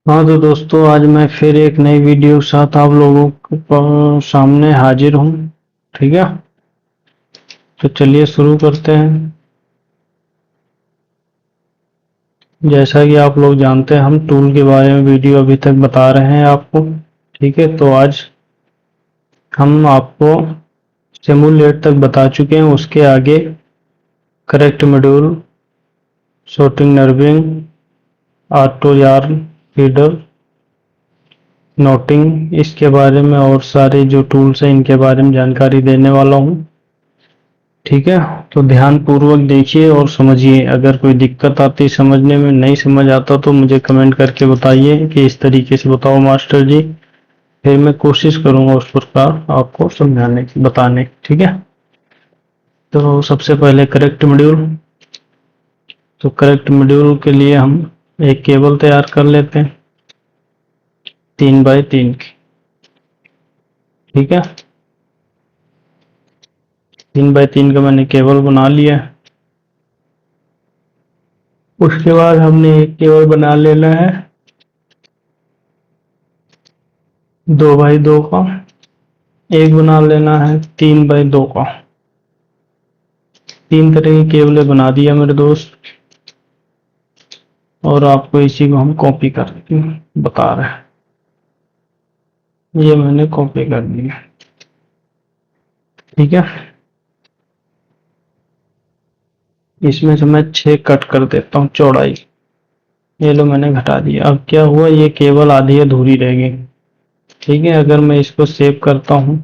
हाँ तो दोस्तों, आज मैं फिर एक नई वीडियो के साथ आप लोगों के सामने हाजिर हूँ। ठीक है, तो चलिए शुरू करते हैं। जैसा कि आप लोग जानते हैं, हम टूल के बारे में वीडियो अभी तक बता रहे हैं आपको। ठीक है, तो आज हम आपको सिमुलेट तक बता चुके हैं। उसके आगे correct module, shorting nerving, auto yarn feeder, knotting, इसके बारे में और सारे जो टूल्स हैं इनके बारे में जानकारी देने वाला हूँ। ठीक है, तो ध्यान पूर्वक देखिए और समझिए। अगर कोई दिक्कत आती समझने में, नहीं समझ आता, तो मुझे कमेंट करके बताइए कि इस तरीके से बताओ मास्टर जी। फिर मैं कोशिश करूंगा उस प्रकार आपको समझाने की, बताने की। ठीक है, तो सबसे पहले करेक्ट मॉड्यूल। तो करेक्ट मॉड्यूल के लिए हम एक केबल तैयार कर लेते हैं 3x3 की। ठीक है, 3x3 का मैंने केबल बना लिया है। उसके बाद हमने एक केबल बना लेना है 2x2 का। एक बना लेना है 3x2 का। तीन तरह की केबलें बना दिया मेरे दोस्त, और आपको इसी को हम कॉपी करके बता रहे हैं। ये मैंने कॉपी कर दिया। ठीक है, इसमें से मैं 6 कट कर देता हूँ चौड़ाई। ये लो, मैंने घटा दिया। अब क्या हुआ, ये केबल आधी अधूरी रह गई। ठीक है, अगर मैं इसको सेव करता हूँ,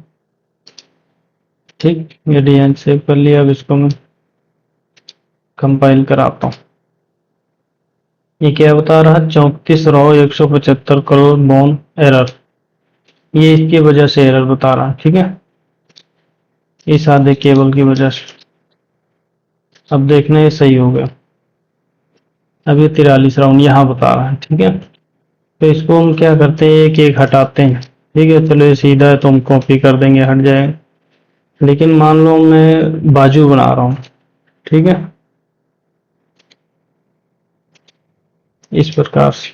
ठीक, ये डिजाइन सेव कर लिया। अब इसको मैं कंपाइल कराता हूँ। ये क्या बता रहा है, 34 रॉ 175 करोड़ बोन एरर। ये इसकी वजह से एरर बता रहा है। ठीक है, इस आधे केबल की वजह से। अब देखना ये सही हो गया। अब ये 43 राउंड यहाँ बता रहा है। ठीक है, तो इसको हम क्या करते हैं, एक एक हटाते हैं। ठीक है, चलो ये सीधा है तो हम कॉपी कर देंगे, हट जाएगा। लेकिन मान लो मैं बाजू बना रहा हूँ। ठीक है, इस प्रकार से,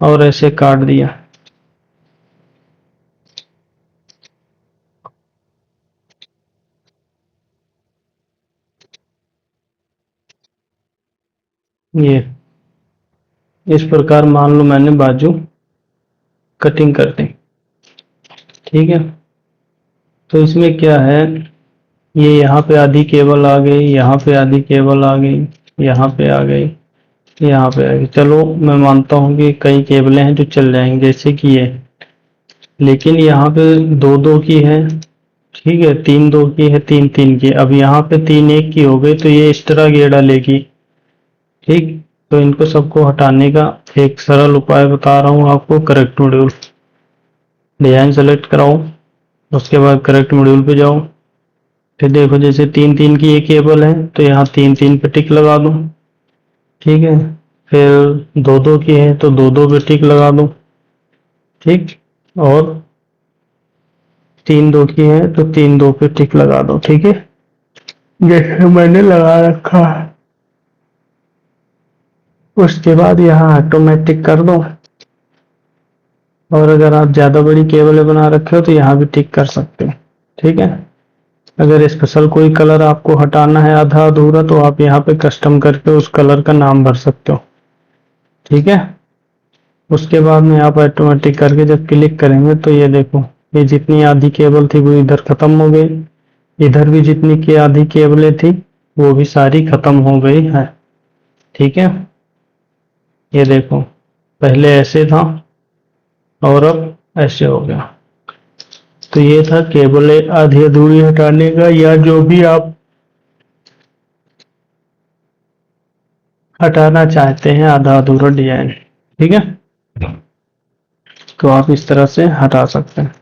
और ऐसे काट दिया। ये इस प्रकार मान लो मैंने बाजू कटिंग कर दी। ठीक है, तो इसमें क्या है, ये यहाँ पे आधी केबल आ गई, यहाँ पे आधी केबल आ गई, यहाँ पे आ गई, यहाँ पे आ गई। चलो मैं मानता हूँ कि कई केबलें हैं जो चल जाएंगी, जैसे कि ये। लेकिन यहाँ पे दो दो की है। ठीक है, तीन दो की है, तीन तीन की। अब यहाँ पे तीन एक की हो गई, तो ये इस तरह गेड़ा लेगी। ठीक, तो इनको सबको हटाने का एक सरल उपाय बता रहा हूँ आपको। करेक्ट मॉड्यूल, डिजाइन सेलेक्ट कराओ, उसके बाद करेक्ट मॉड्यूल पे जाओ। फिर देखो, जैसे तीन तीन की ये केबल है, तो यहाँ तीन तीन पे टिक लगा दो। ठीक है, फिर दो दो की है तो दो दो पे टिक लगा दो। ठीक, और तीन दो की है तो तीन दो पे टिक लगा दो। ठीक है, जैसे मैंने लगा रखा है। उसके बाद यहाँ ऑटोमेटिक कर दो। और अगर आप ज्यादा बड़ी केबलें बना रखे हो तो यहाँ भी टिक कर सकते हो। ठीक है, अगर स्पेशल कोई कलर आपको हटाना है आधा अधूरा, तो आप यहाँ पे कस्टम करके उस कलर का नाम भर सकते हो। ठीक है, उसके बाद में आप ऑटोमेटिक करके जब क्लिक करेंगे तो ये देखो, ये जितनी आधी केबल थी वो इधर खत्म हो गई। इधर भी जितनी की आधी केबलें थी वो भी सारी खत्म हो गई है। ठीक है, ये देखो, पहले ऐसे था और अब ऐसे हो गया। तो ये था केबलें आधी अधूरी हटाने का, या जो भी आप हटाना चाहते हैं आधा अधूरा डिजाइन। ठीक है, तो आप इस तरह से हटा सकते हैं।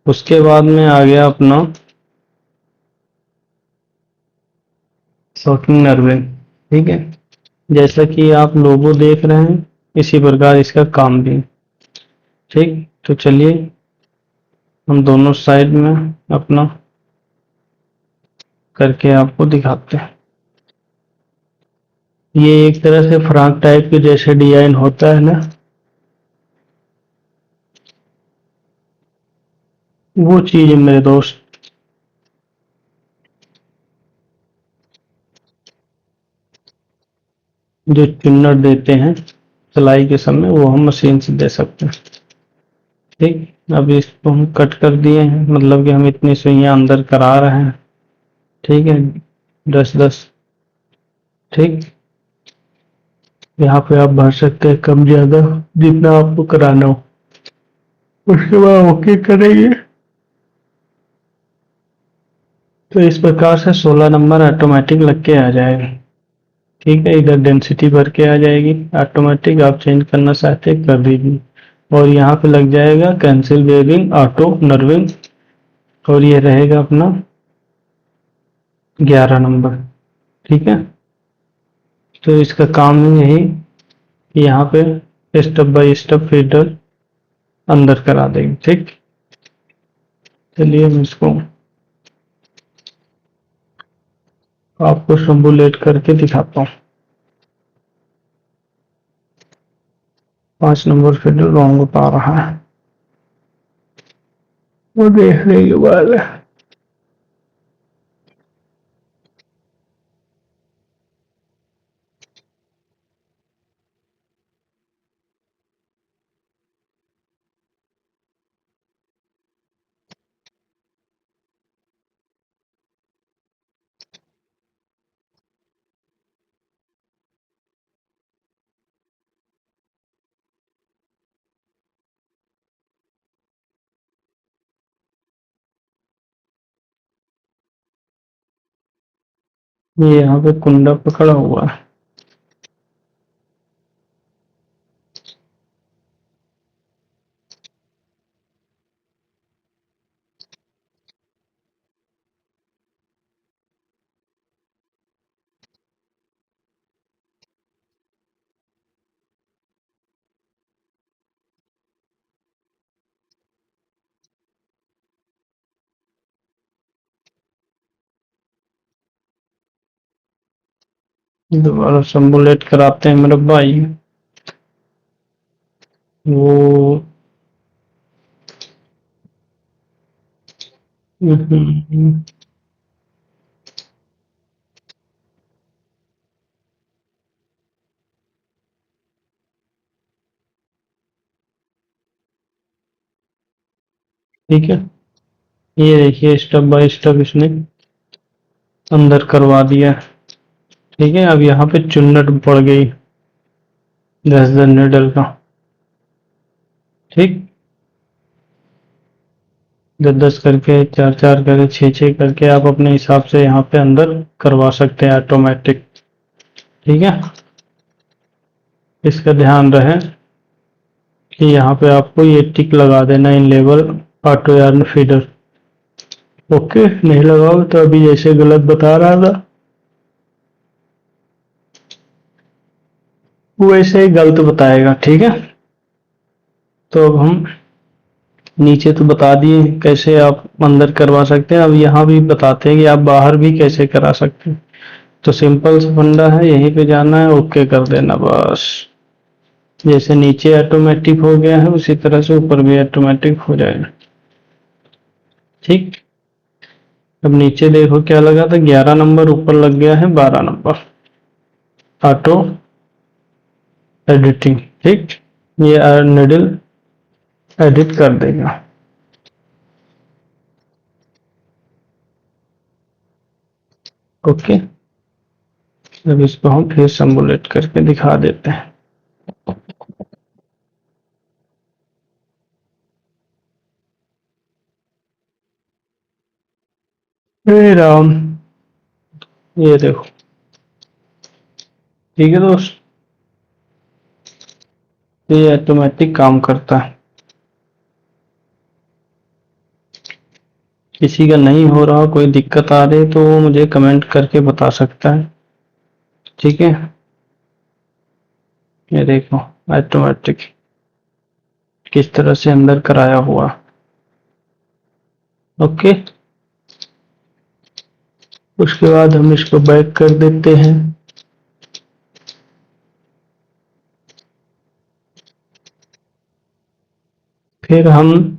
उसके बाद में आ गया अपना शॉकिंग नर्विंग। ठीक है, जैसा कि आप लोगो देख रहे हैं, इसी प्रकार इसका काम भी। ठीक, तो चलिए हम दोनों साइड में अपना करके आपको दिखाते हैं। ये एक तरह से फ्रॉक टाइप के जैसे डिजाइन होता है ना, वो चीज है मेरे दोस्त। जो चुन्नट देते हैं सिलाई के समय, वो हम मशीन से दे सकते हैं। ठीक, अब इसको हम कट कर दिए हैं, मतलब कि हम इतनी सुइयां अंदर करा रहे हैं। ठीक है, 10-10। ठीक, यहाँ पे आप भर सकते हैं कम ज्यादा, जितना आपको कराना हो। उसके बाद ओके करेंगे तो इस प्रकार से 16 नंबर ऑटोमेटिक लग के आ जाएगा। ठीक है, इधर डेंसिटी भर के आ जाएगी ऑटोमेटिक, आप चेंज करना चाहते हैं कर दीजिए। और यहाँ पे लग जाएगा कैंसिल वेविंग ऑटो नर्विंग, और ये रहेगा अपना 11 नंबर। ठीक है, तो इसका काम है यही कि यहाँ पे स्टेप बाय स्टेप फीडर अंदर करा देंगे। ठीक, चलिए हम इसको आपको सिमुलेट करके दिखाता हूँ। 5 नंबर फीडर रॉन्ग बता रहा है, वो देखने के बाद ये यहाँ पे कुंडा पकड़ा हुआ है। दोबारा सिमुलेट कराते हैं मेरे भाई। वो हम्म, ठीक है, ये देखिए स्टेप बाय स्टेप इसने अंदर करवा दिया। ठीक है, अब यहाँ पे चुन्नट पड़ गई 10-10 नीडल का। ठीक, 10-10 करके, 4-4 करके, 6-6 करके आप अपने हिसाब से यहाँ पे अंदर करवा सकते हैं ऑटोमेटिक। ठीक है, इसका ध्यान रहे कि यहाँ पे आपको ये टिक लगा देना इन level auto yarn feeder. Okay, नहीं लगाओ तो अभी जैसे गलत बता रहा था वैसे ही गलत बताएगा। ठीक है, तो अब हम नीचे तो बता दिए कैसे आप अंदर करवा सकते हैं, अब यहाँ भी बताते हैं कि आप बाहर भी कैसे करा सकते हैं। तो सिंपल सा फंडा है, यहीं पे जाना है, ओके कर देना बस। जैसे नीचे ऑटोमेटिक हो गया है उसी तरह से ऊपर भी ऑटोमेटिक हो जाएगा। ठीक, अब नीचे देखो क्या लगा था, 11 नंबर, ऊपर लग गया है 12 नंबर ऑटो एडिटिंग। ठीक, ये निडल एडिट कर देगा। ओके, अब इसको हम फिर सिमुलेट करके दिखा देते हैं। हे राम, ये देखो। ठीक है दोस्त, ये ऑटोमेटिक काम करता है। किसी का नहीं हो रहा, कोई दिक्कत आ रही तो वो मुझे कमेंट करके बता सकता है। ठीक है, ये देखो ऑटोमेटिक किस तरह से अंदर कराया हुआ। ओके, उसके बाद हम इसको बैक कर देते हैं। फिर हम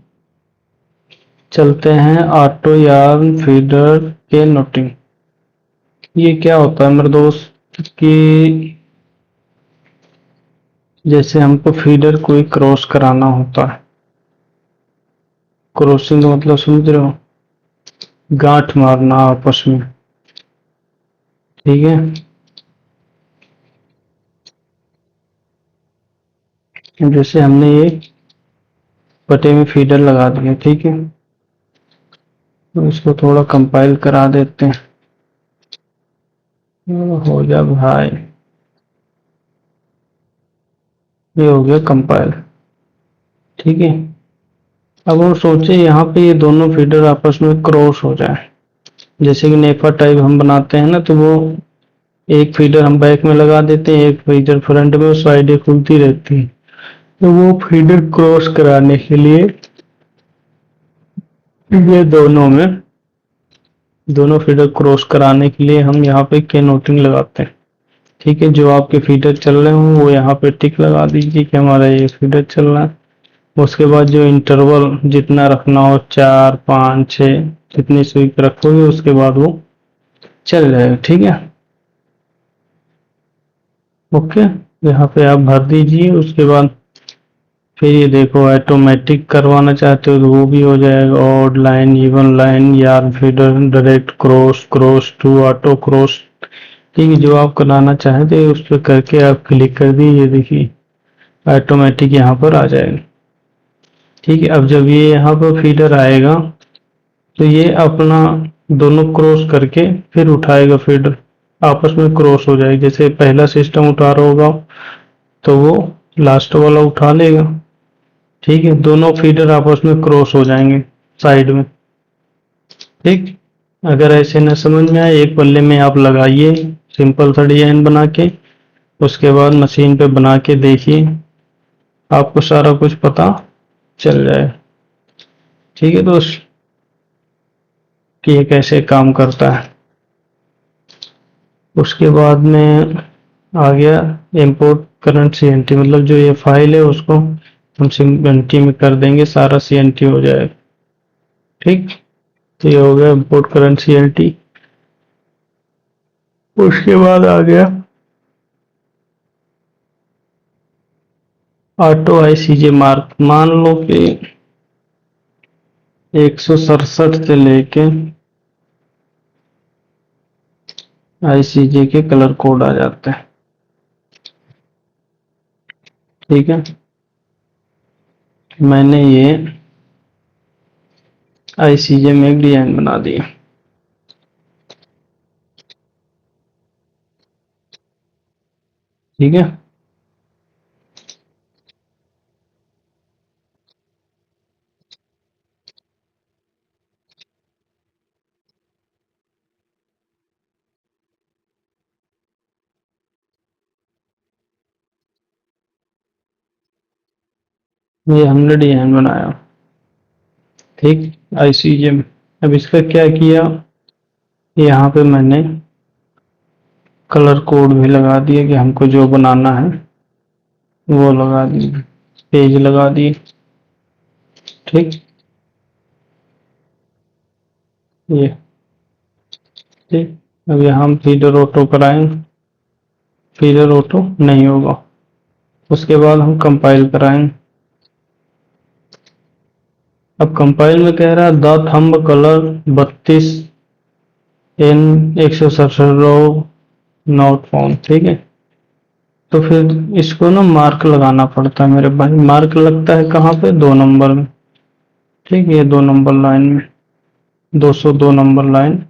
चलते हैं ऑटो यार्न फीडर के नोटिंग। ये क्या होता है मेरे दोस्त कि जैसे हमको फीडर कोई क्रॉस कराना होता है, क्रॉसिंग का मतलब समझ रहे हो, गांठ मारना आपस में, ठीक है। जैसे हमने ये पटे में फीडर लगा दिया, ठीक है, तो इसको थोड़ा कंपाइल करा देते हैं। हो जा भाई, ये हो गया कंपाइल, ठीक है। अब हम सोचे यहाँ पे ये दोनों फीडर आपस में क्रॉस हो जाए। जैसे कि नेफा टाइप हम बनाते हैं ना, तो वो एक फीडर हम बैक में लगा देते हैं, एक फीडर फ्रंट में, साइडें खुलती रहती है। तो वो फीडर क्रॉस कराने के लिए ये दोनों फीडर क्रॉस कराने के लिए हम यहाँ पे के नोटिंग लगाते हैं, ठीक है। जो आपके फीडर चल रहे हो वो यहाँ पे टिक लगा दीजिए कि हमारा ये फीडर चल रहा है। उसके बाद जो इंटरवल जितना रखना हो, 4, 5, 6, जितनी स्वीप रखोगे उसके बाद वो चल जाएगा, ठीक है। ओके, यहाँ पे आप भर दीजिए। उसके बाद फिर ये देखो, ऑटोमेटिक करवाना चाहते हो तो वो भी हो जाएगा, odd line, even line, yarn feeder, direct cross, cross to auto cross, ठीक है। जो आप कराना चाहते हैं उस पर करके आप क्लिक कर दीजिए, देखिए ऑटोमेटिक यहाँ पर आ जाएगा, ठीक है। अब जब ये यहाँ पर फीडर आएगा तो ये अपना दोनों क्रॉस करके फिर उठाएगा, फीडर आपस में क्रॉस हो जाएगी। जैसे पहला सिस्टम उठा रहा होगा तो वो लास्ट वाला उठा लेगा, ठीक है। दोनों फीडर आपस में क्रॉस हो जाएंगे साइड में, ठीक। अगर ऐसे न समझ में आए, एक पल्ले में आप लगाइए सिंपल सा डिजाइन बना के, उसके बाद मशीन पे बना के देखिए, आपको सारा कुछ पता चल जाए, ठीक है दोस्त, कि ये कैसे काम करता है। उसके बाद में आ गया इंपोर्ट करंट सीएनटी, मतलब जो ये फाइल है उसको हम सीएनटी में कर देंगे, सारा सीएनटी हो जाएगा, ठीक। तो ये हो गया इंपोर्ट करंट सीएनटी। उसके बाद आ गया ऑटो आईसीजे मार्क। मान लो कि 167 से लेके आईसीजे के कलर कोड आ जाते हैं, ठीक है। मैंने ये आईसीजे में एक डिजाइन बना दिया, ठीक है। ये हमने डिजाइन बनाया, ठीक, आईसीजे में। अब इसका क्या किया, यहाँ पे मैंने कलर कोड भी लगा दिया कि हमको जो बनाना है वो लगा दिए, पेज लगा दिए, ठीक। ये ठीक। अब यहाँ हम फीडर ऑटो कराएंगे, फीडर ऑटो नहीं होगा। उसके बाद हम कंपाइल कराएंगे। अब कंपाइल में कह रहा है the thumb colour 32 in 167 row not found, ठीक है। तो फिर इसको ना मार्क लगाना पड़ता है मेरे भाई। मार्क लगता है कहाँ पे, 2 नंबर में, ठीक है। ये 2 नंबर लाइन में, 202 नंबर लाइन।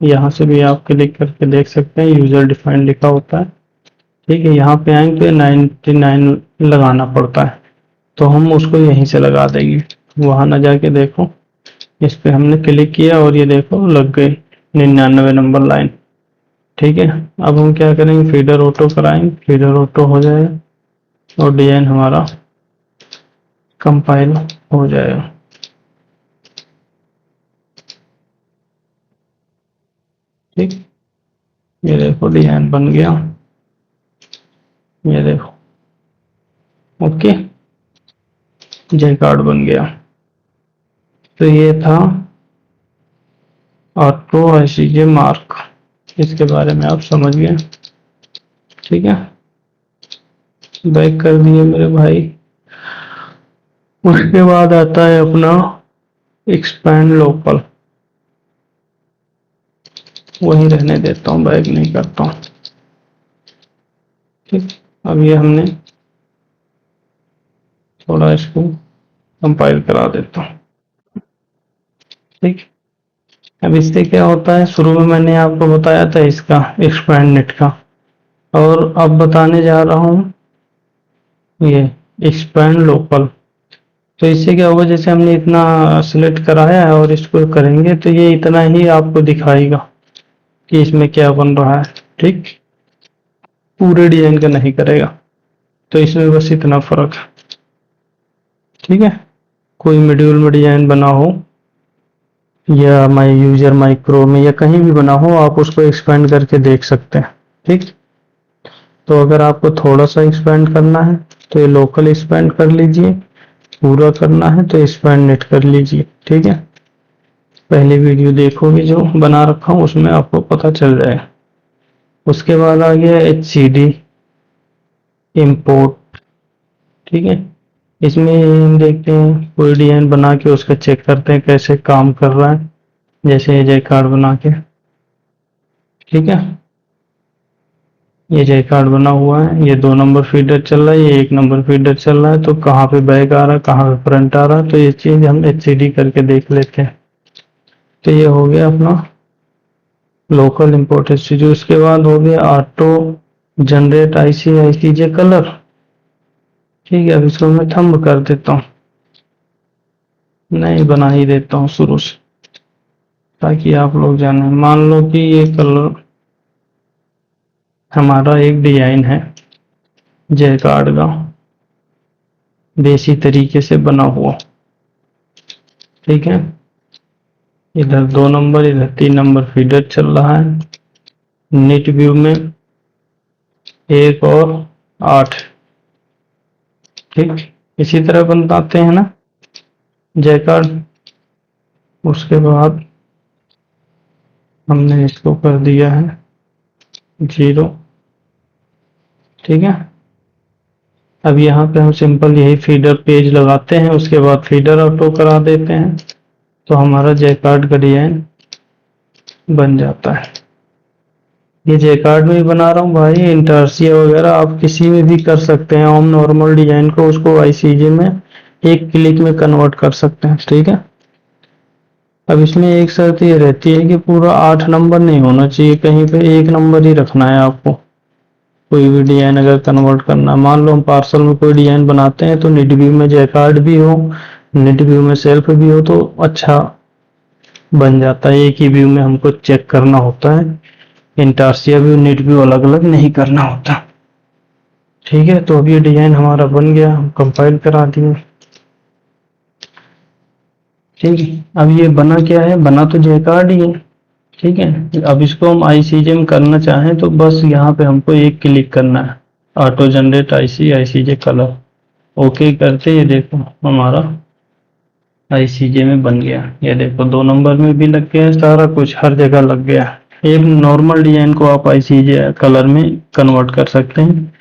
यहाँ से भी आप क्लिक करके देख सकते हैं, यूजर डिफाइंड लिखा होता है, ठीक है। यहाँ पे आएंगे 99 लगाना पड़ता है, तो हम उसको यहीं से लगा देंगे, वहां ना जाके देखो। इस पे हमने क्लिक किया और ये देखो लग गई 99 नंबर लाइन, ठीक है। अब हम क्या करेंगे, फीडर ऑटो कराएंगे, फीडर ऑटो हो जाएगा और डिजाइन हमारा कंपाइल हो जाएगा, ठीक। ये देखो डिजाइन बन गया, ये देखो, ओके। जय कार्ड बन गया। तो ये था ऑटो आईसीजे मार्क, इसके बारे में आप समझ गए। ठीक है, बैक कर दिए मेरे भाई। उसके बाद आता है अपना एक्सपैंड लोकल, वही रहने देता हूँ, बैक नहीं करता हूँ। ठीक, अब ये हमने थोड़ा इसको कंपाइल करा देता हूँ। ठीक, अब इससे क्या होता है, शुरू में मैंने आपको बताया था इसका एक्सपैंड नेट का, और अब बताने जा रहा हूँ ये एक्सपैंड लोकल। तो इससे क्या होगा, जैसे हमने इतना सिलेक्ट कराया है और इसको करेंगे तो ये इतना ही आपको दिखाएगा कि इसमें क्या बन रहा है। ठीक, पूरे डिजाइन का नहीं करेगा, तो इसमें बस इतना फर्क है। ठीक है, कोई मॉड्यूल में डिजाइन बना हो या माई यूजर माइक्रो में या कहीं भी बना हो, आप उसको एक्सपेंड करके देख सकते हैं। ठीक, तो अगर आपको थोड़ा सा एक्सपेंड करना है तो ये लोकल एक्सपेंड कर लीजिए, पूरा करना है तो एक्सपेंड नेट कर लीजिए। ठीक है, पहले वीडियो देखोगे जो बना रखा हूँ उसमें आपको पता चल जाएगा। उसके बाद आ गया HCD इम्पोर्ट। ठीक है, इसमें हम देखते हैं कोई डिजाइन बना के उसका चेक करते हैं कैसे काम कर रहा है, जैसे ये जय कार्ड बना के। ठीक है, ये जय कार्ड बना हुआ है, ये 2 नंबर फीडर चल रहा है, ये 1 नंबर फीडर चल रहा है, तो कहाँ पे बैक आ रहा है, कहाँ पे फ्रंट आ रहा है, तो ये चीज हम HCD करके देख लेते हैं। तो ये हो गया अपना लोकल इम्पोर्ट HCD। उसके बाद हो गया ऑटो जनरेट ICICJ कलर। ठीक है, अब इसको मैं थंब कर देता हूँ, नहीं बना ही देता हूँ शुरू से ताकि आप लोग जाने। मान लो कि ये कलर हमारा एक डिजाइन है जय कार्ड का, देसी तरीके से बना हुआ। ठीक है, इधर 2 नंबर, इधर 3 नंबर फीडर चल रहा है, नेट व्यू में 1 और 8। ठीक, इसी तरह बनाते हैं ना जय कार्ड। उसके बाद हमने इसको कर दिया है 0। ठीक है, अब यहाँ पे हम सिंपल यही फीडर पेज लगाते हैं, उसके बाद फीडर ऑटो करा देते हैं, तो हमारा जय कार्ड का डिजाइन बन जाता है। ये जय कार्ड में ही बना रहा हूँ भाई, इंटर्सिया वगैरह आप किसी में भी कर सकते हैं। हम नॉर्मल डिजाइन को उसको ICJ में एक क्लिक में कन्वर्ट कर सकते हैं। ठीक है, अब इसमें एक शर्त ये रहती है कि पूरा 8 नंबर नहीं होना चाहिए, कहीं पे 1 नंबर ही रखना है आपको। कोई भी डिजाइन अगर कन्वर्ट करना है, मान लो हम पार्सल में कोई डिजाइन बनाते हैं तो निट व्यू में जय कार्ड भी हो, निट व्यू में सेल्फ भी हो, तो अच्छा बन जाता है। एक ही व्यू में हमको चेक करना होता है, इंटार्सिया व्यू निट व्यू अलग अलग नहीं करना होता। ठीक है, तो अब ये डिजाइन हमारा बन गया, हम कंपाइल करा दिए। ठीक है, अब ये बना क्या है, बना तो जय कार्ड ही है। ठीक है, अब इसको हम ICJ में करना चाहें तो बस यहाँ पे हमको एक क्लिक करना है, auto generate ICJ colour, okay करते ये देखो हमारा ICJ में बन गया। ये देखो 2 नंबर में भी लग गया, सारा कुछ हर जगह लग गया। एक नॉर्मल डिजाइन को आप ICJ कलर में कन्वर्ट कर सकते हैं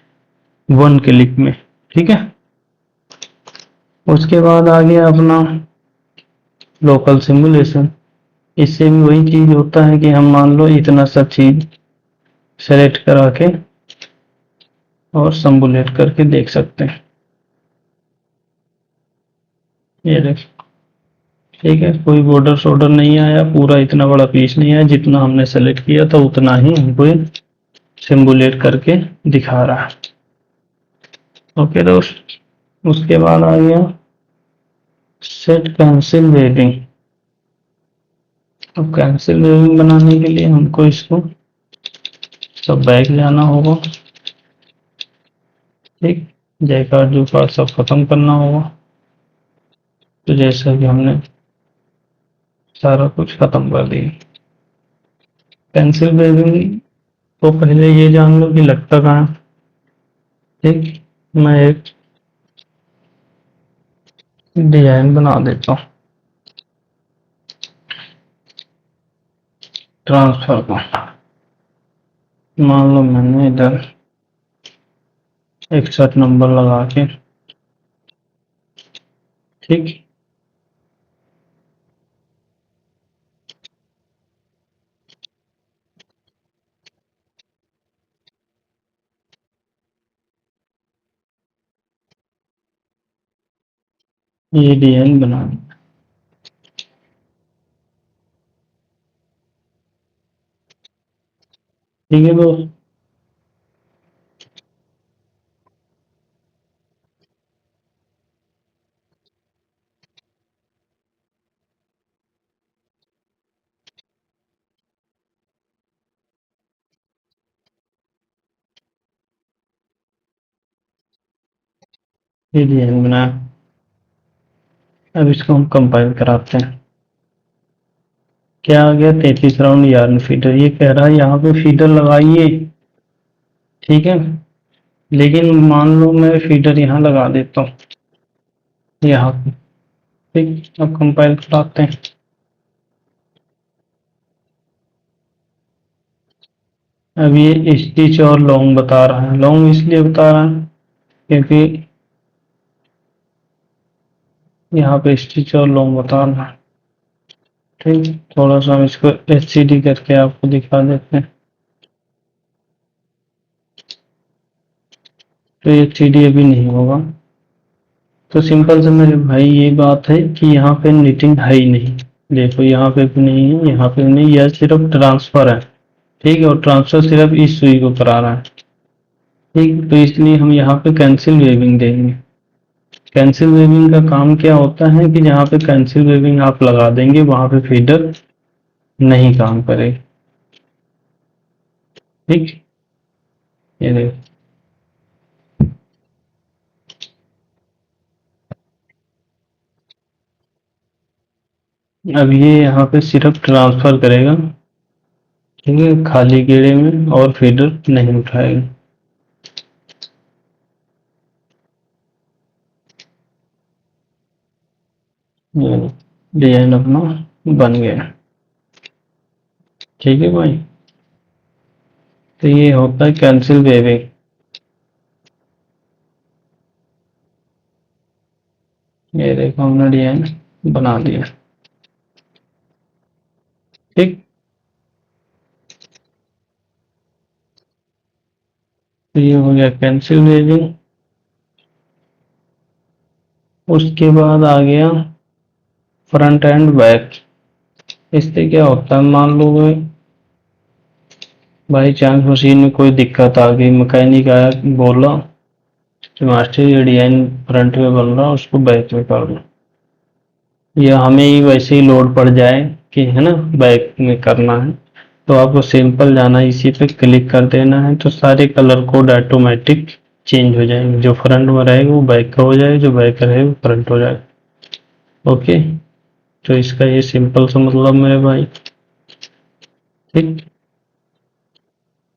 1 क्लिक में। ठीक है, उसके बाद आ गया अपना लोकल सिमुलेशन। इससे भी वही चीज होता है कि हम मान लो इतना सा चीज सेलेक्ट करा के और सिमुलेट करके देख सकते हैं। ये देख, ठीक है, कोई बॉर्डर शोर्डर नहीं आया, पूरा इतना बड़ा पीस नहीं आया, जितना हमने सेलेक्ट किया था उतना ही हमको सिमुलेट करके दिखा रहा है। ओके दोस्त, उसके बाद आ गया सेट कैंसिल वेविंग। अब कैंसिल वेविंग बनाने के लिए हमको इसको सब बैक जाना होगा। ठीक, जय कार्ड जो कार्ड सब खत्म करना होगा। तो जैसा कि हमने सारा कुछ खत्म कर दिया। पेंसिल वेविंग तो पहले ये जान लो कि लगता कहाँ है। ठीक, मैं एक डिजाइन बना देता हूँ ट्रांसफर का। मान लो मैंने इधर 61 नंबर लगा के, ठीक, ये डिजाइन बना दिया। ठीक है दोस्त, ये डिजाइन बनाया। अब इसको हम कंपाइल कराते हैं। क्या आ गया, 33 राउंड यार्न फीडर। ये कह रहा है यहाँ पे फीडर लगाइए, ठीक है, लेकिन मान लो मैं फीडर यहाँ लगा देता हूँ, यहाँ पे। ठीक, अब कंपाइल कराते हैं। अब ये स्टिच और लॉन्ग बता रहा है। लॉन्ग इसलिए बता रहा है क्योंकि यहाँ पे स्टिच और लॉन्ग बता रहा है। ठीक, थोड़ा सा हम इसको एचसीडी करके आपको दिखा देते हैं। तो एचसीडी अभी नहीं होगा। तो सिंपल से मेरे भाई ये बात है कि यहाँ पे नीटिंग है ही नहीं। देखो यहाँ पे भी नहीं है, यहाँ पे भी नहीं, यह सिर्फ ट्रांसफर है। ठीक है, और ट्रांसफर सिर्फ इस सुई को करा रहा है। ठीक, तो इसलिए हम यहाँ पे कैंसिल वेविंग देंगे। कैंसिल वेविंग का काम क्या होता है कि जहाँ पे कैंसिल वेविंग आप लगा देंगे वहां पे फीडर नहीं काम करेगी। ठीक, ये देखो, अब ये यहाँ पे सिर्फ ट्रांसफर करेगा, ठीक है, खाली घेरे में, और फीडर नहीं उठाएगा। ये डिजाइन अपना बन गया। ठीक है भाई, तो ये होता है कैंसिल वेविंग। ये देखो हमने डिजाइन बना दिया। ठीक, तो ये हो गया कैंसिल वेविंग। उसके बाद आ गया फ्रंट एंड बैक। इससे क्या होता है, मान लो बाई चांस मशीन में कोई दिक्कत आ गई, मैकेनिक आया, बोला कि मास्टर ये डिजाइन फ्रंट में बन रहा, उसको बैक में कर दो, या हमें ही वैसे ही लोड पड़ जाए कि है ना बैक में करना है, तो आपको सिंपल जाना है, इसी पे क्लिक कर देना है, तो सारे कलर कोड ऑटोमेटिक चेंज हो जाएंगे। जो फ्रंट में रहेगा वो बैक का हो जाएगा, जो बैक का रहेगा वो फ्रंट हो जाएगा। ओके, तो इसका ये सिंपल सा मतलब मेरे भाई। ठीक,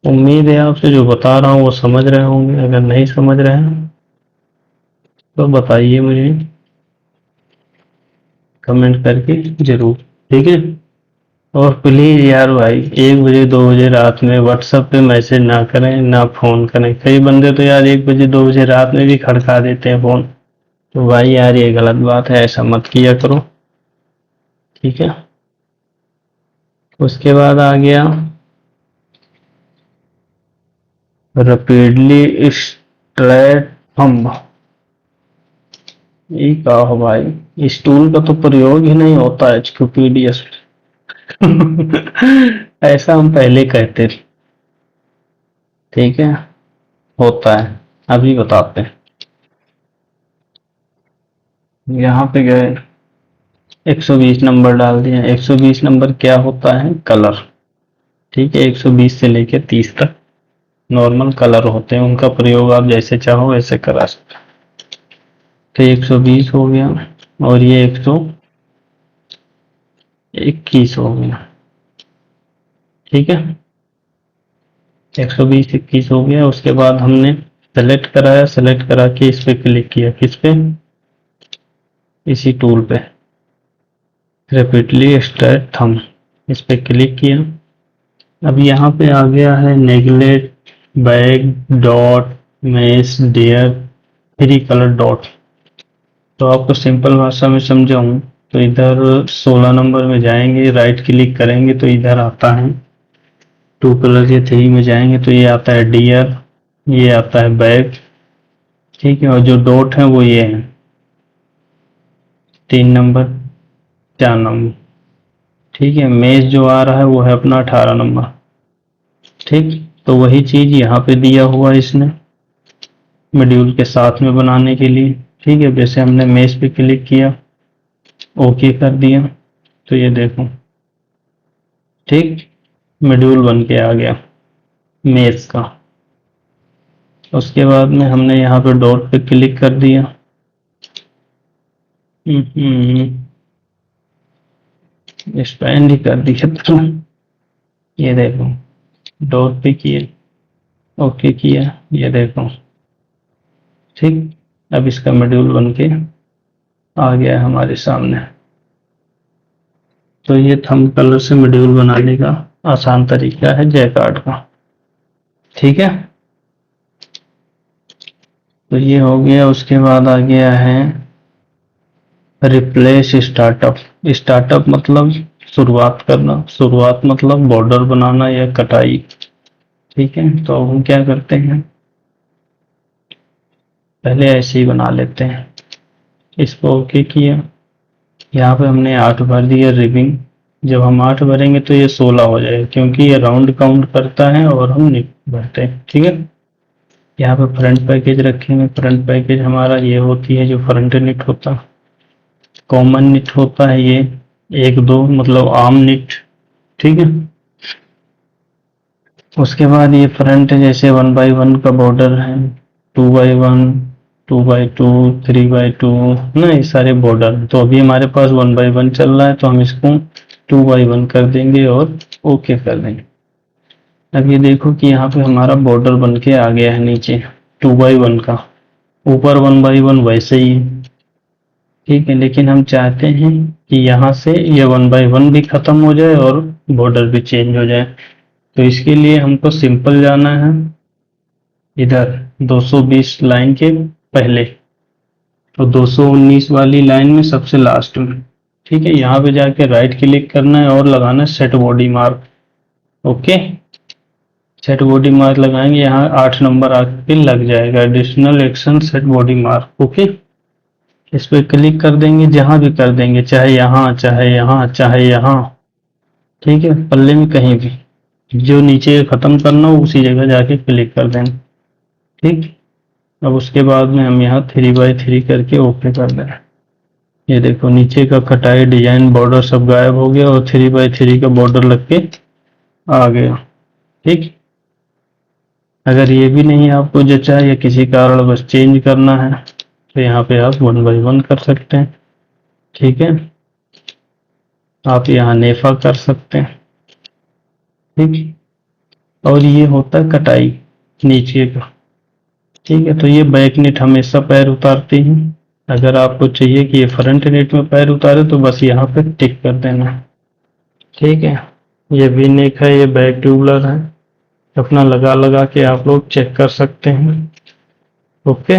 उम्मीद है आपसे जो बता रहा हूँ वो समझ रहे होंगे। अगर नहीं समझ रहे हैं तो बताइए मुझे कमेंट करके जरूर। ठीक है, और प्लीज यार भाई 1 बजे 2 बजे रात में व्हाट्सएप पे मैसेज ना करें, ना फोन करें। कई बंदे तो यार 1 बजे 2 बजे रात में भी खड़का देते हैं फोन। तो भाई यार ये गलत बात है, ऐसा मत किया करो। ठीक है, उसके बाद आ गया रैपिडली स्ट्रेट थंब। ये क्या हो भाई, स्टूल का तो प्रयोग ही नहीं होता है एचक्यूपीडीएस। ऐसा हम पहले कहते थे। ठीक है, होता है, अभी बताते हैं। यहाँ पे गए, 120 नंबर डाल दिया। 120 नंबर क्या होता है, कलर। ठीक है, 120 से लेके 30 तक नॉर्मल कलर होते हैं, उनका प्रयोग आप जैसे चाहो वैसे करा सकते। तो 120 हो गया, और ये 121 हो गया। ठीक है, 120 21 हो गया। उसके बाद हमने सेलेक्ट कराया, सेलेक्ट करा के इस पे क्लिक किया, किस पे, इसी टूल पे रिपीटली एक्सट्रैक्ट थंब, इस पे क्लिक किया। अब यहाँ पे आ गया है neglect, bag, dot, mesh, dear, three colour dot. तो आपको सिंपल भाषा में समझाऊं तो इधर 16 नंबर में जाएंगे, राइट क्लिक करेंगे तो इधर आता है टू कलर के, थ्री में जाएंगे तो ये आता है डियर, ये आता है बैग, ठीक है। और जो डॉट है वो ये है 3 नंबर, 4 नंबर, ठीक है। मेज जो आ रहा है वो है अपना 18 नंबर, ठीक। तो वही चीज यहाँ पे दिया हुआ है इसने मॉड्यूल के साथ में बनाने के लिए, ठीक है। जैसे हमने मेज पे क्लिक किया, ओके कर दिया, तो ये देखो, ठीक, मॉड्यूल बन के आ गया मेज का। उसके बाद में हमने यहाँ पे डॉट पे क्लिक कर दिया, एक्सपेंड ही कर दिया तो ये देखो, डॉट पे किए, ओके किया, ये देखो, ठीक। अब इसका मॉड्यूल बन के आ गया हमारे सामने। तो ये थंब कलर से मॉड्यूल बनाने का आसान तरीका है जैकार्ड का, ठीक है। तो ये हो गया। उसके बाद आ गया है रिप्लेस स्टार्टअप। स्टार्टअप मतलब शुरुआत करना, शुरुआत मतलब बॉर्डर बनाना या कटाई, ठीक है। तो हम क्या करते हैं, पहले ऐसे ही बना लेते हैं। इसको ओके किया, यहाँ पे हमने 8 भर दिया रिबिंग। जब हम 8 भरेंगे तो ये 16 हो जाएगा, क्योंकि ये राउंड काउंट करता है और हम निट भरते हैं, ठीक है। यहाँ पे फ्रंट पैकेज रखेंगे। फ्रंट पैकेज हमारा ये होती है जो फ्रंट निट होता है, कॉमन निट होता है ये, 1 2 मतलब आम निट, ठीक है। उसके बाद ये फ्रंट जैसे 1 बाई 1 का बॉर्डर है, 2 बाई 1, 2 बाई 2, 3 बाई 2 ना, ये सारे बॉर्डर। तो अभी हमारे पास 1 बाई 1 चल रहा है तो हम इसको 2 बाई 1 कर देंगे और ओके कर देंगे। अब ये देखो कि यहाँ पे हमारा बॉर्डर बन के आ गया है नीचे 2 बाई 1 का, ऊपर 1 बाई 1 वैसे ही है, ठीक है। लेकिन हम चाहते हैं कि यहाँ से ये 1 बाई 1 भी खत्म हो जाए और बॉर्डर भी चेंज हो जाए। तो इसके लिए हमको सिंपल जाना है इधर 220 लाइन के पहले, तो 219 वाली लाइन में सबसे लास्ट में, ठीक है। यहाँ पे जाके राइट क्लिक करना है और लगाना है set body mark, okay. Set body mark लगाएंगे, यहाँ 8 नंबर आके लग जाएगा, additional action set body mark, okay. इस पर क्लिक कर देंगे, जहां भी कर देंगे, चाहे यहाँ, चाहे यहाँ, चाहे यहाँ, ठीक है, पल्ले में कहीं भी, जो नीचे खत्म करना हो उसी जगह जाके क्लिक कर देंगे, ठीक। अब उसके बाद में हम यहाँ 3 बाई 3 करके ओके कर दें। ये देखो नीचे का कटाई डिजाइन बॉर्डर सब गायब हो गया और 3 बाई 3 का बॉर्डर लग के आ गया, ठीक। अगर ये भी नहीं आपको जचा या किसी कारण बस चेंज करना है तो यहाँ पे आप 1 बाई 1 कर सकते हैं, ठीक है। आप यहाँ नेफा कर सकते हैं, ठीक। और ये होता है कटाई नीचे का, ठीक है। तो ये बैक नेट हमेशा पैर उतारते हैं। अगर आपको चाहिए कि ये फ्रंट नेट में पैर उतारे तो बस यहाँ पे टिक कर देना, ठीक है। ये वी नेक है, ये बैक ट्यूबलर है, अपना लगा लगा के आप लोग चेक कर सकते हैं, ओके।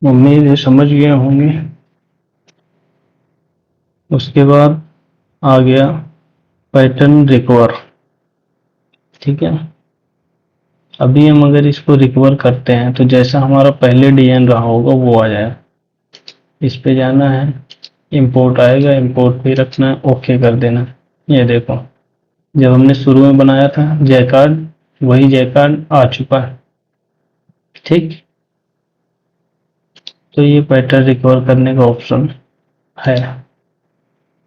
उम्मीद है समझ गए होंगे। उसके बाद आ गया पैटर्न रिकवर, ठीक है। अभी हम अगर इसको रिकवर करते हैं तो जैसा हमारा पहले डिजाइन रहा होगा वो आ जाएगा। इस पे जाना है, इंपोर्ट आएगा, इंपोर्ट पे रखना है, ओके कर देना। ये देखो जब हमने शुरू में बनाया था जैकार्ड, वही जैकार्ड आ चुका है, ठीक। तो ये पैटर्न रिकवर करने का ऑप्शन है,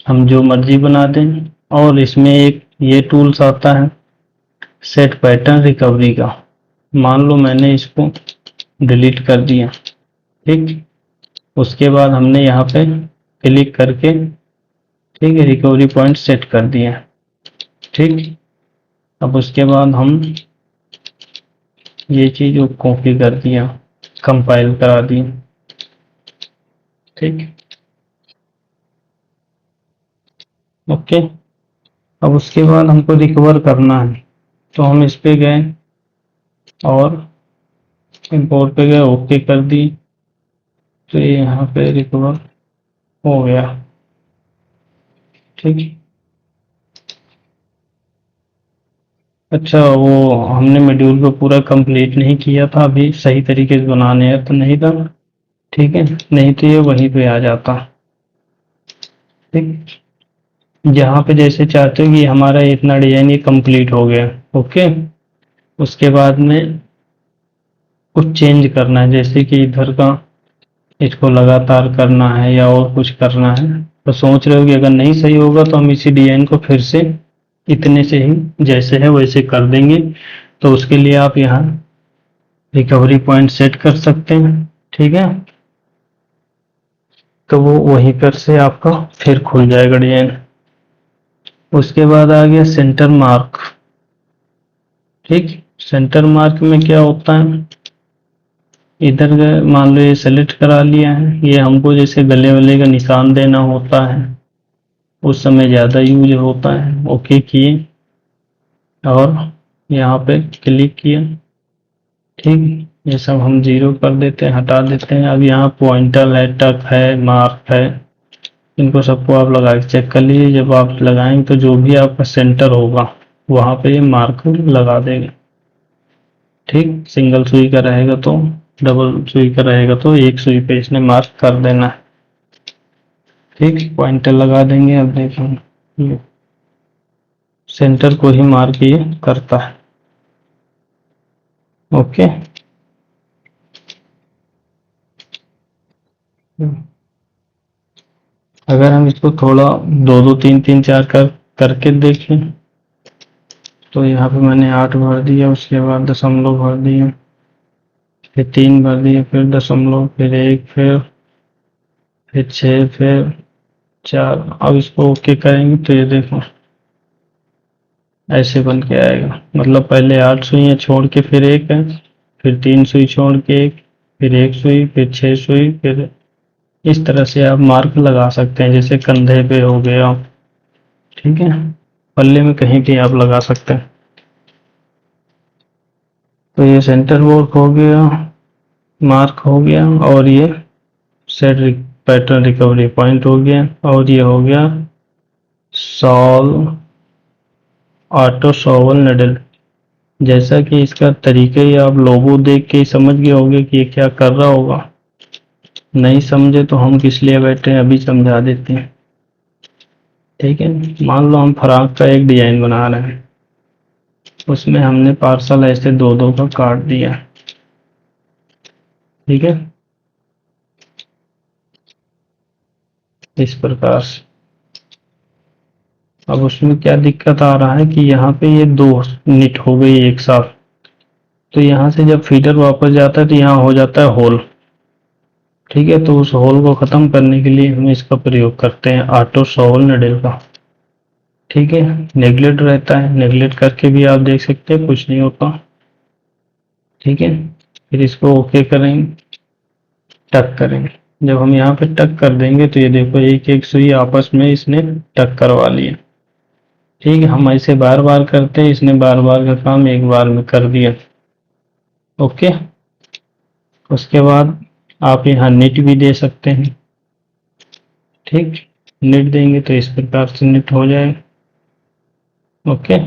हम जो मर्जी बना दें। और इसमें एक ये टूल्स आता है सेट पैटर्न रिकवरी का। मान लो मैंने इसको डिलीट कर दिया, ठीक। उसके बाद हमने यहाँ पे क्लिक करके, ठीक है, रिकवरी पॉइंट सेट कर दिया, ठीक। अब उसके बाद हम ये चीज वो कॉपी कर दिया, कंपाइल करा दी। ठीक, ओके। अब उसके बाद हमको रिकवर करना है, तो हम इस पे गए और इंपोर्ट पे गए, ओके कर दी, तो ये यहाँ पे रिकवर हो गया। ठीक, अच्छा वो हमने मॉड्यूल को पूरा कंप्लीट नहीं किया था, अभी सही तरीके से बनाने हैं तो नहीं था। ठीक है, नहीं तो ये वहीं पे आ जाता। ठीक, यहाँ पे जैसे चाहते हो कि हमारा इतना डिजाइन ये कंप्लीट हो गया, ओके। उसके बाद में कुछ चेंज करना है, जैसे कि इधर का इसको लगातार करना है या और कुछ करना है, तो सोच रहे हो कि अगर नहीं सही होगा तो हम इसी डिजाइन को फिर से इतने से ही जैसे है वैसे कर देंगे। तो उसके लिए आप यहाँ रिकवरी पॉइंट सेट कर सकते हैं। ठीक है, तो वो वहीं पर से आपका फिर खुल जाएगा डिजाइन। उसके बाद आ गया सेंटर मार्क। ठीक, सेंटर मार्क में क्या होता है, इधर मान लो ये सेलेक्ट करा लिया है, ये हमको जैसे गले वले का निशान देना होता है, उस समय ज़्यादा यूज होता है। ओके किए और यहाँ पे क्लिक किया। ठीक, ये सब हम जीरो कर देते हैं, हटा देते हैं। अब यहाँ पॉइंटर है, टक है, मार्क है, इनको सबको आप लगा के चेक कर लीजिए। जब आप लगाएंगे तो जो भी आपका सेंटर होगा वहाँ पे ये मार्क लगा देगा। ठीक, सिंगल सुई का रहेगा तो, डबल सुई का रहेगा तो एक सुई पे इसने मार्क कर देना है। ठीक, पॉइंटर लगा देंगे। अब देखो ये सेंटर को ही मार्क ये करता है। ओके, अगर हम इसको थोड़ा दो दो तीन तीन चार करके देखें, तो यहाँ पे मैंने 8 भर दिया, उसके बाद दशमलव भर दिया, फिर 3 भर दिया, फिर दशमलव, फिर 1, फिर 6, फिर 4। अब इसको ओके करेंगे तो ये देखो ऐसे बन के आएगा। मतलब पहले 8 सुइयां छोड़ के फिर एक है, फिर 3 सुई छोड़ के एक, फिर एक सुई, फिर 6 सुई, फिर इस तरह से आप मार्क लगा सकते हैं, जैसे कंधे पे हो गया। ठीक है, पल्ले में कहीं भी आप लगा सकते हैं। तो ये सेंटर बोर्ड हो गया, मार्क हो गया, और ये सेट पैटर्न रिकवरी पॉइंट हो गया, और ये हो गया सॉल ऑटो शॉवल निडल। जैसा कि इसका तरीके ही आप लोगो देख के ही समझ गए होंगे कि ये क्या कर रहा होगा। नहीं समझे तो हम किस लिए बैठे हैं, अभी समझा देते हैं। ठीक है, मान लो हम फ्रॉक का एक डिजाइन बना रहे हैं, उसमें हमने पार्सल ऐसे दो दो का काट दिया। ठीक है, इस प्रकार से। अब उसमें क्या दिक्कत आ रहा है कि यहाँ पे ये दो निट हो गई एक साथ, तो यहाँ से जब फीडर वापस जाता है तो यहाँ हो जाता है होल। ठीक है, तो उस होल को खत्म करने के लिए हम इसका प्रयोग करते हैं ऑटो शॉवल निडल का। ठीक है, नेगलेक्ट रहता है, नेगलेक्ट करके भी आप देख सकते हैं कुछ नहीं होता। ठीक है, फिर इसको ओके करेंगे, टक करेंगे। जब हम यहाँ पे टक कर देंगे तो ये देखो एक एक सुई आपस में इसने टक करवा लिया। ठीक है, हम ऐसे बार बार करते हैं, इसने बार बार का काम एक बार में कर दिया। ओके, उसके बाद आप यहाँ निट भी दे सकते हैं। ठीक, निट देंगे तो इस प्रकार से निट हो जाए। ओके,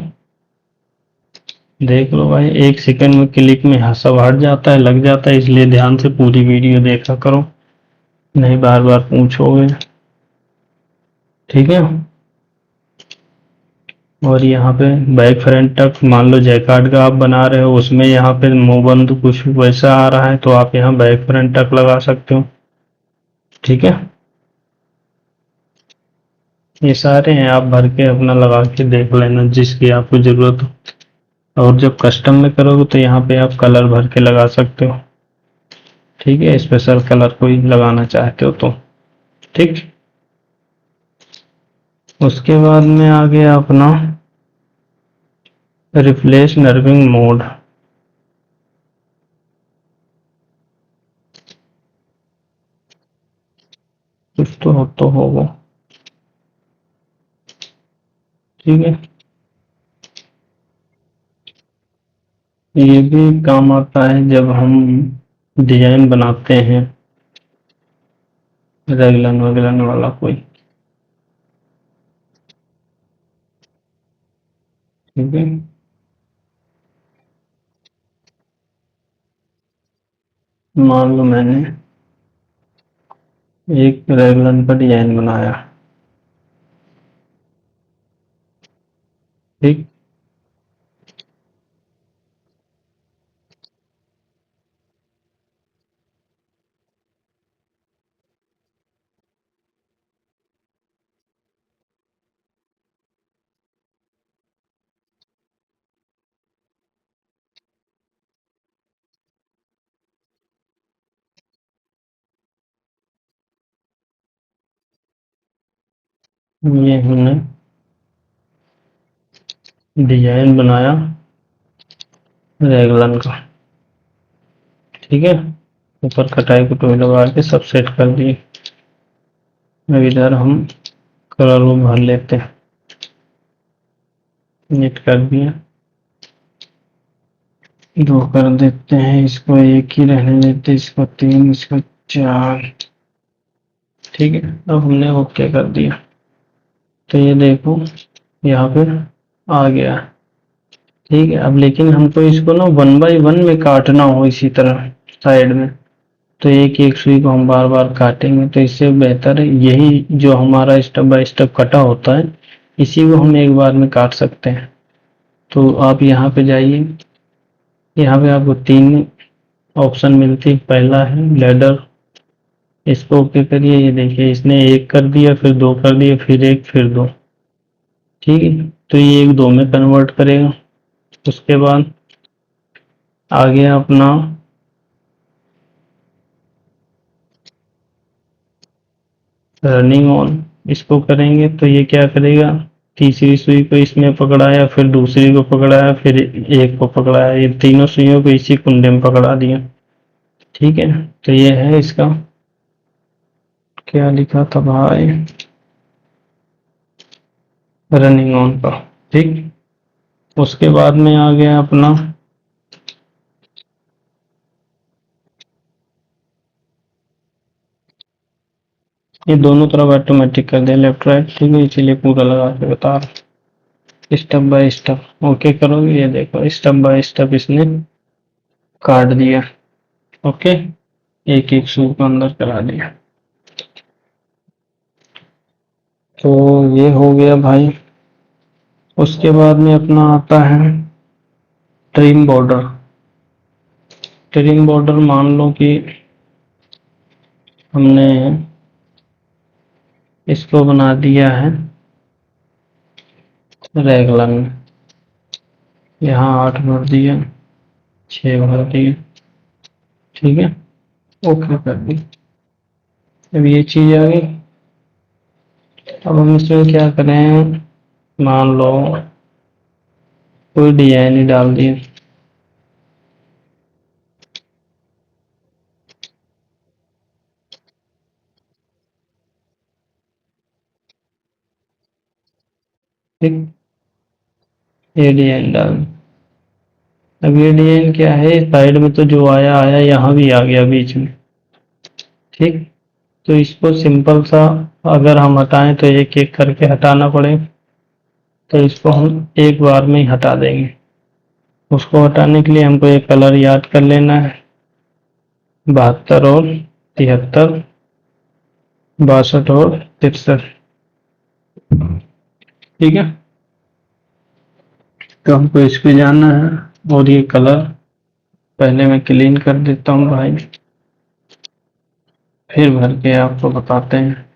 देख लो भाई, एक सेकंड में क्लिक में सब हट जाता है, लग जाता है, इसलिए ध्यान से पूरी वीडियो देखा करो, नहीं बार बार पूछोगे। ठीक है, और यहाँ पे बैक फ्रंट तक मान लो जैकार्ड का आप बना रहे हो, उसमें यहाँ पे मुंहबंद कुछ वैसा आ रहा है तो आप यहाँ बैक फ्रंट तक लगा सकते हो। ठीक है, ये सारे हैं, आप भर के अपना लगा के देख लेना जिसकी आपको जरूरत हो। और जब कस्टम में करोगे तो यहाँ पे आप कलर भर के लगा सकते हो। ठीक है, स्पेशल कलर कोई लगाना चाहते हो तो। ठीक, उसके बाद में आ गया अपना रिप्लेस नर्विंग मोड। कुछ तो होगा। ठीक है, ये भी काम आता है जब हम डिजाइन बनाते हैं, रेगलन वगैरह वाला कोई। ठीक है, मान लो मैंने एक रेगलन का डिजाइन बनाया। ठीक, ये हमने डिजाइन बनाया रेगलन का। ठीक है, ऊपर कटाई कुटाई लगा के सब सेट कर दिए। अब इधर हम कलर को भर लेते हैं। नेट कर दिया, दो कर देते हैं, इसको एक ही रहने देते, इसको तीन, इसको चार। ठीक है, अब हमने ओके कर दिया। तो ये देखो यहाँ पे आ गया। ठीक है, अब लेकिन हमको इसको ना 1 बाय 1 में काटना हो इसी तरह साइड में, तो एक एक सुई को हम बार बार काटेंगे, तो इससे बेहतर है यही जो हमारा स्टेप बाय स्टेप कटा होता है, इसी को हम एक बार में काट सकते हैं। तो आप यहाँ पे जाइए, यहाँ पे आपको 3 ऑप्शन मिलती है। पहला है लेडर, इसको ओके करिए। ये देखिए इसने एक कर दिया, फिर दो कर दिया, फिर एक, फिर दो। ठीक है, तो ये एक दो में कन्वर्ट करेगा। उसके बाद आ गया अपना रनिंग ऑन, इसको करेंगे तो ये क्या करेगा, तीसरी सुई को इसमें पकड़ाया, फिर दूसरी को पकड़ाया, फिर एक को पकड़ाया, ये तीनों सुइयों को इसी कुंडे में पकड़ा दिया। ठीक है, तो ये है इसका, क्या लिखा था भाई, रनिंग ऑन का। ठीक, उसके बाद में आ गया अपना ये दोनों तरफ ऑटोमेटिक कर दिया, लेफ्ट राइट। ठीक है, इसीलिए पूरा लगा के बता रहा। स्टेप बाय स्टेप ओके करोगे, ये देखो स्टेप बाय स्टेप इसने काट दिया। ओके, एक एक सुई को अंदर करा दिया। तो ये हो गया भाई। उसके बाद में अपना आता है ट्रिम बॉर्डर। ट्रिम बॉर्डर मान लो कि हमने इसको बना दिया है रेगलन में, यहाँ 8 भर दिया, 6 भर दिए। ठीक है, ओके कर दी। अब ये चीज आ गई। अब हम इसमें क्या करें, मान लो कोई डिजाइन ही डाल दिए। ठीक, ये डिजाइन डाल। अब ये डिजाइन क्या है, साइड में तो जो आया आया, यहाँ भी आ गया बीच में। ठीक, तो इसको सिंपल सा अगर हम हटाएं तो एक एक करके हटाना पड़े, तो इसको हम एक बार में ही हटा देंगे। उसको हटाने के लिए हमको एक कलर याद कर लेना है, 72 और 73, 62 और 63। ठीक है, तो हमको इस पे जाना है, और ये कलर पहले मैं क्लीन कर देता हूँ भाई, फिर भर के आपको बताते हैं।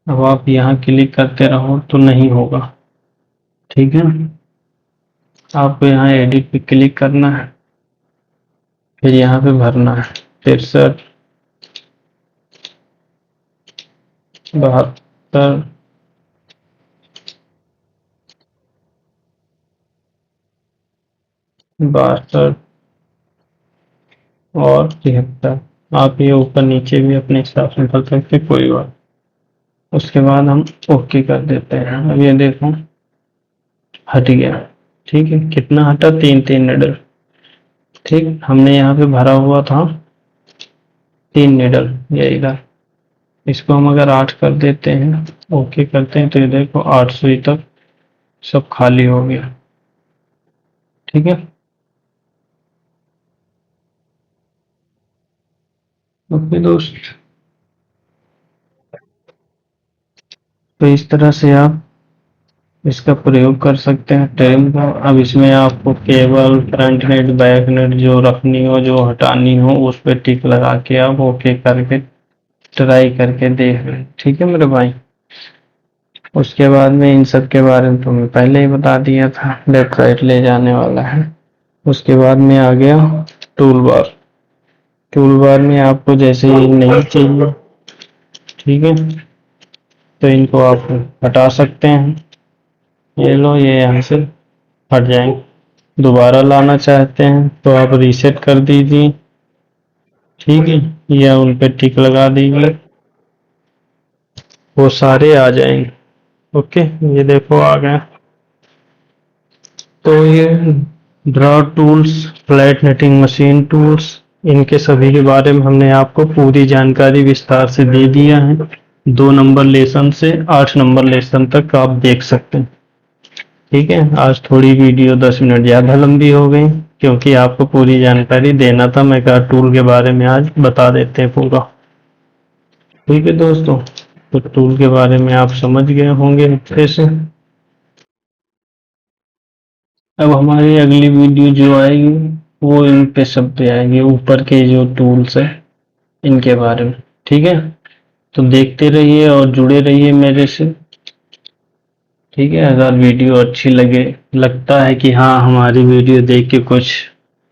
अब आप यहाँ क्लिक करते रहो तो नहीं होगा। ठीक है, आपको यहाँ एडिट पे क्लिक करना है, फिर यहाँ पे भरना है 63, 72, 62 और 73। आप ये ऊपर नीचे भी अपने हिसाब से कर सकते, कोई बात। उसके बाद हम ओके कर देते हैं। अब ये देखो हट गया। ठीक है, कितना हटा, 3 नीडल। ठीक, हमने यहाँ पे भरा हुआ था 3 नीडल, ये इधर। इसको हम अगर 8 कर देते हैं, ओके करते हैं, तो ये देखो 8 सुई तक सब खाली हो गया। ठीक है, ओके दोस्त। तो इस तरह से आप इसका प्रयोग कर सकते हैं ट्रेन का। अब इसमें आपको cable, front net, back net जो रखनी हो, जो हटानी हो, उस पर टिक लगा के आप ओके करके ट्राई करके देख लें। ठीक है मेरे भाई। उसके बाद में इन सब के बारे में तो मैं पहले ही बता दिया था, लेफ्ट राइट ले जाने वाला है। उसके बाद में आ गया टूल बार। टूल बार में आपको जैसे ये नहीं चाहिए, ठीक है, तो इनको आप हटा सकते हैं। ये लो, ये यहाँ से हट जाएंगे। दोबारा लाना चाहते हैं तो आप रीसेट कर दीजिए। ठीक है, या उन पे टिक लगा दीजिए, वो सारे आ जाएंगे। ओके, ये देखो आ गया। तो ये draw tools, flat netting machine tools, इनके सभी के बारे में हमने आपको पूरी जानकारी विस्तार से दे दिया है। 2 नंबर लेसन से 8 नंबर लेसन तक आप देख सकते हैं। ठीक है, आज थोड़ी वीडियो 10 मिनट ज़्यादा लंबी हो गई, क्योंकि आपको पूरी जानकारी देना था। मैं कहा टूल के बारे में आज बता देते हैं पूरा। ठीक है दोस्तों, तो टूल के बारे में आप समझ गए होंगे अच्छे से। अब हमारी अगली वीडियो जो आएगी वो इन पे सब पे आएगी, ऊपर के जो टूल्स है इनके बारे में। ठीक है, तो देखते रहिए और जुड़े रहिए मेरे से। ठीक है, अगर वीडियो अच्छी लगे, लगता है कि हाँ हमारी वीडियो देख के कुछ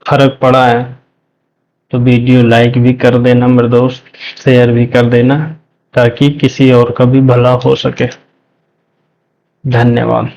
फर्क पड़ा है, तो वीडियो लाइक भी कर देना मेरे दोस्त, शेयर भी कर देना, ताकि किसी और का भी भला हो सके। धन्यवाद।